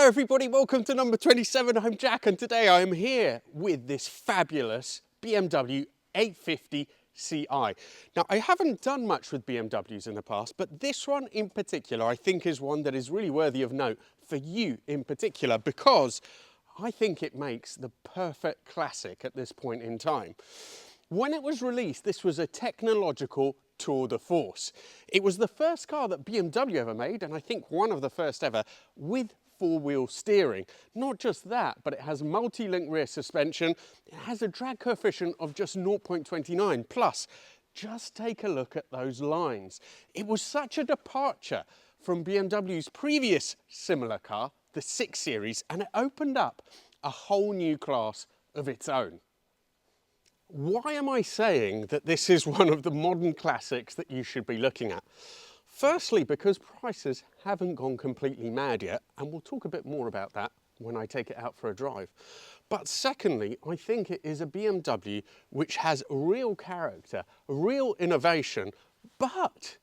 Hello everybody, welcome to number 27. I'm Jack and today I am here with this fabulous BMW 850 Ci. Now I haven't done much with BMWs in the past, but this one in particular I think is one that is really worthy of note for you in particular, because I think it makes the perfect classic at this point in time. When it was released, this was a technological tour de force. It was the first car that BMW ever made, and I think one of the first ever, with four-wheel steering. Not just that, but it has multi-link rear suspension. It has a drag coefficient of just 0.29. Plus, just take a look at those lines. It was such a departure from BMW's previous similar car, the 6 Series, and it opened up a whole new class of its own. Why am I saying that this is one of the modern classics that you should be looking at? Firstly, because prices haven't gone completely mad yet, and we'll talk a bit more about that when I take it out for a drive. But secondly, I think it is a BMW which has real character, real innovation, but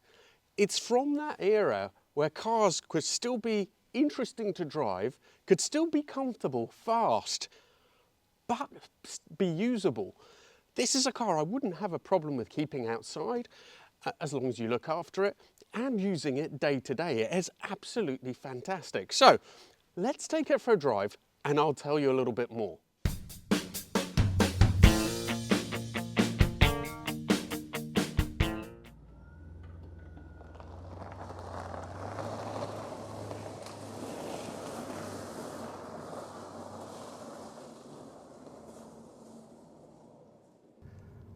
it's from that era where cars could still be interesting to drive, could still be comfortable, fast, but be usable. This is a car I wouldn't have a problem with keeping outside, as long as you look after it, and using it day to day. It is absolutely fantastic. So let's take it for a drive and I'll tell you a little bit more.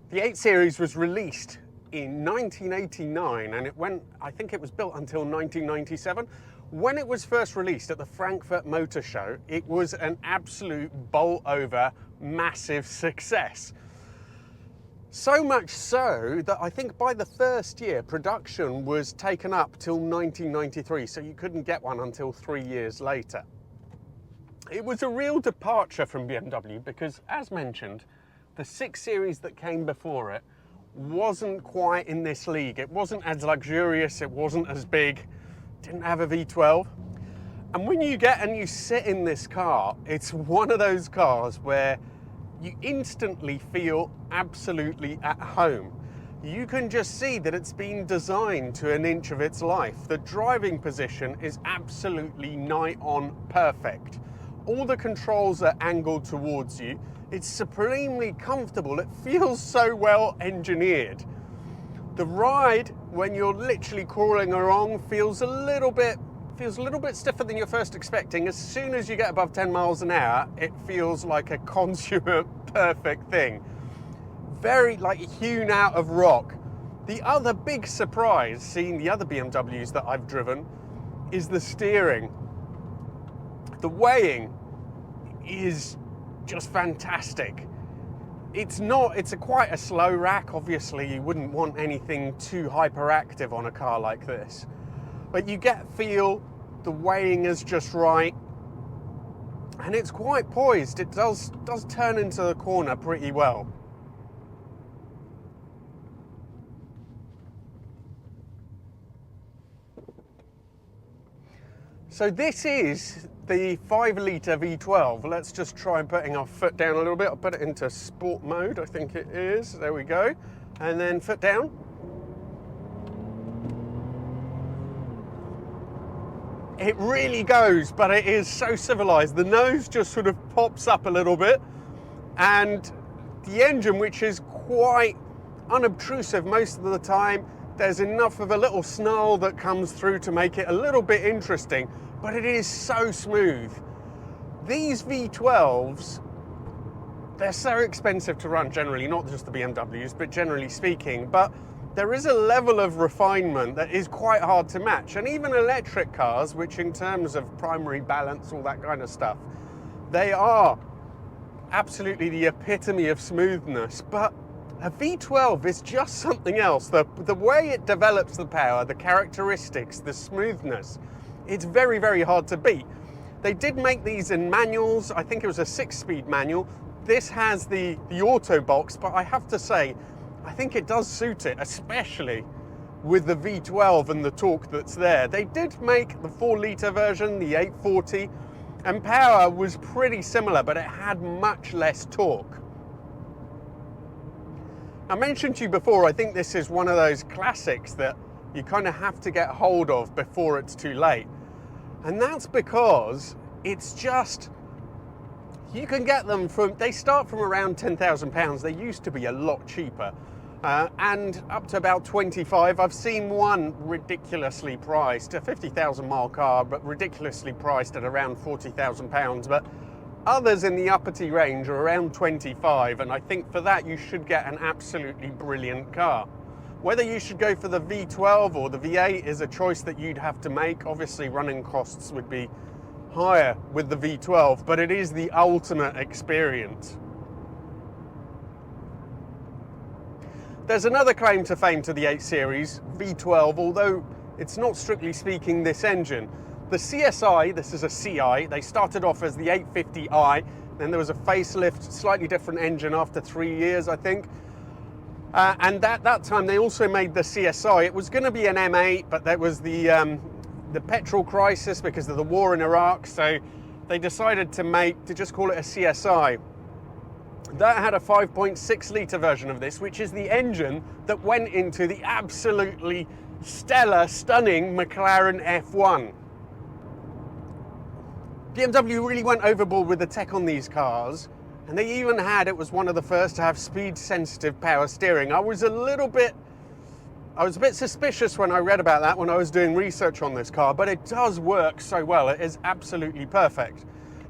The 8 Series was released in 1989 and I think it was built until 1997. When it was first released at the Frankfurt Motor Show, it was an absolute bolt over massive success. So much so that I think by the first year, production was taken up till 1993, so you couldn't get one until 3 years later. It was a real departure from BMW because, as mentioned, the 6 Series that came before it wasn't quite in this league. It wasn't as luxurious, it wasn't as big, didn't have a V12. And when you get and you sit in this car, it's one of those cars where you instantly feel absolutely at home. You can just see that it's been designed to an inch of its life. The driving position is absolutely nigh on perfect. All the controls are angled towards you. It's supremely comfortable. It feels so well engineered. The ride, when you're literally crawling along, feels a little bit stiffer than you're first expecting. As soon as you get above 10 miles an hour, it feels like a consummate perfect thing. Very like hewn out of rock. The other big surprise, seeing the other BMWs that I've driven, is the steering. The weighing is just fantastic. It's quite a slow rack. Obviously you wouldn't want anything too hyperactive on a car like this, but you feel the weighing is just right and it's quite poised. It does turn into the corner pretty well. So this is the 5-litre V12. Let's just try putting our foot down a little bit. I'll put it into sport mode, I think it is. There we go. And then foot down. It really goes, but it is so civilized. The nose just sort of pops up a little bit, and the engine, which is quite unobtrusive most of the time, there's enough of a little snarl that comes through to make it a little bit interesting, but it is so smooth. These V12s, they're so expensive to run generally, not just the BMWs, but generally speaking, but there is a level of refinement that is quite hard to match. And even electric cars, which in terms of primary balance, all that kind of stuff, they are absolutely the epitome of smoothness, but a V12 is just something else. The way it develops the power, the characteristics, the smoothness, it's very, very hard to beat. They did make these in manuals. I think it was a 6-speed manual. This has the auto box, but I have to say, I think it does suit it, especially with the V12 and the torque that's there. They did make the 4-litre version, the 840, And power was pretty similar, but it had much less torque. I mentioned to you before, I think this is one of those classics that you kind of have to get hold of before it's too late. And that's because it's just, you can get them from, they start from around £10,000. They used to be a lot cheaper. And up to about 25. I've seen one ridiculously priced, a 50,000 mile car, but ridiculously priced at around £40,000. But others in the uppity range are around 25, and I think for that you should get an absolutely brilliant car. Whether you should go for the V12 or the V8 is a choice that you'd have to make. Obviously running costs would be higher with the V12, but it is the ultimate experience. There's another claim to fame to the 8 Series, V12, although it's not strictly speaking this engine. The CSI, this is a CI, they started off as the 850i, then there was a facelift, slightly different engine after 3 years, I think. And at that time they also made the CSI. It was going to be an M8, but there was the petrol crisis because of the war in Iraq, so they decided to just call it a CSI. That had a 5.6 litre version of this, which is the engine that went into the absolutely stellar, stunning McLaren F1. BMW really went overboard with the tech on these cars, and they even had, it was one of the first to have speed-sensitive power steering. I was a bit suspicious when I read about that when I was doing research on this car, but it does work so well. It is absolutely perfect.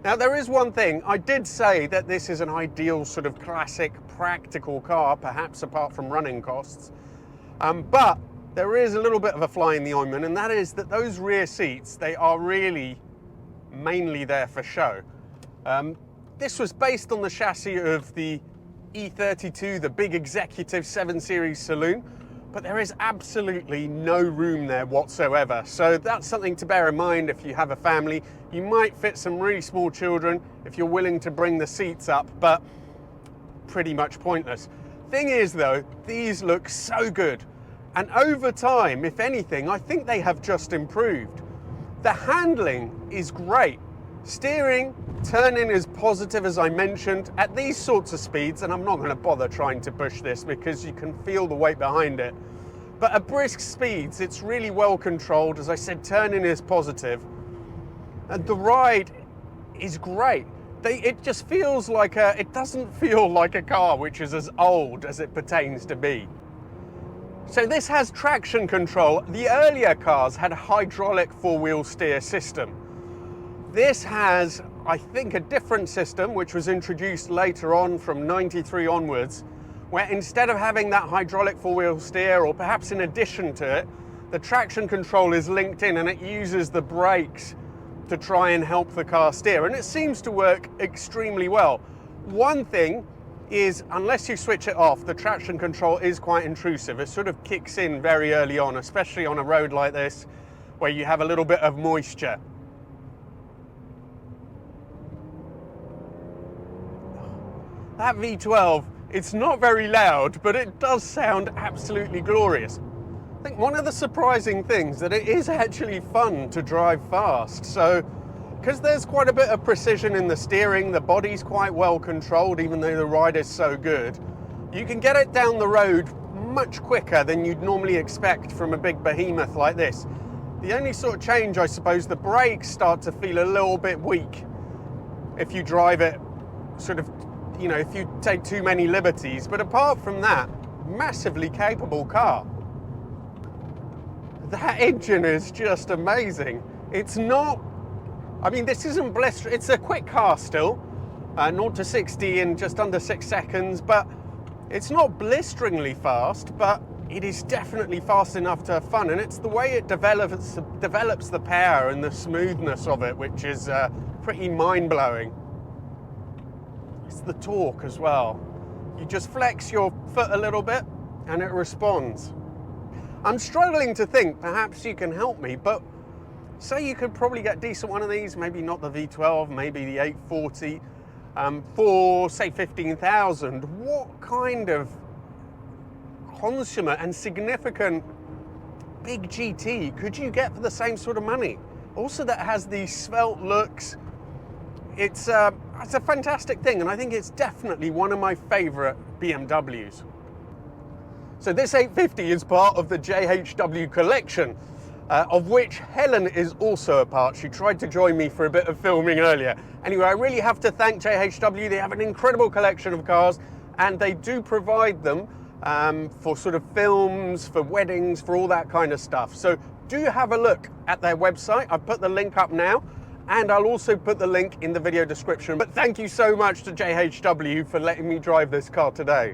Now, there is one thing. I did say that this is an ideal sort of classic practical car, perhaps apart from running costs. But there is a little bit of a fly in the ointment, and that is that those rear seats, they are really mainly there for show. This was based on the chassis of the E32, the big executive 7 Series saloon, but there is absolutely no room there whatsoever. So that's something to bear in mind if you have a family. You might fit some really small children if you're willing to bring the seats up, but pretty much pointless. Thing is though, these look so good. And over time, if anything, I think they have just improved. The handling is great. Steering, turning is positive, as I mentioned, at these sorts of speeds, and I'm not going to bother trying to push this because you can feel the weight behind it. But at brisk speeds, it's really well controlled. As I said, turning is positive. And the ride is great. It just feels like it doesn't feel like a car which is as old as it pertains to be. So this has traction control. The earlier cars had a hydraulic four-wheel steer system. This has, I think, a different system which was introduced later on from 93 onwards, where instead of having that hydraulic four-wheel steer, or perhaps in addition to it, the traction control is linked in and it uses the brakes to try and help the car steer, and it seems to work extremely well. One thing is, unless you switch it off, the traction control is quite intrusive. It sort of kicks in very early on, especially on a road like this where you have a little bit of moisture. That V12, it's not very loud, but it does sound absolutely glorious. I think one of the surprising things that it is actually fun to drive fast. So, because there's quite a bit of precision in the steering, the body's quite well controlled, even though the ride is so good, you can get it down the road much quicker than you'd normally expect from a big behemoth like this. The only sort of change, I suppose, the brakes start to feel a little bit weak if you drive it sort of, you know, if you take too many liberties. But apart from that, massively capable car. That engine is just amazing. It's not, I mean, this isn't blistering, it's a quick car still, 0 to 60 in just under 6 seconds, but it's not blisteringly fast, but it is definitely fast enough to have fun, and it's the way it develops the power and the smoothness of it, which is pretty mind-blowing. It's the torque as well. You just flex your foot a little bit and it responds. I'm struggling to think, perhaps you can help me, but say you could probably get a decent one of these, maybe not the V12, maybe the 840, for say 15,000. What kind of consummate and significant big GT could you get for the same sort of money? Also that has these svelte looks, it's a fantastic thing, and I think it's definitely one of my favourite BMWs. So this 850 is part of the JHW collection, of which Helen is also a part. She tried to join me for a bit of filming earlier. Anyway, I really have to thank JHW. They have an incredible collection of cars, and they do provide them for sort of films, for weddings, for all that kind of stuff. So do have a look at their website. I've put the link up now, and I'll also put the link in the video description. But thank you so much to JHW for letting me drive this car today.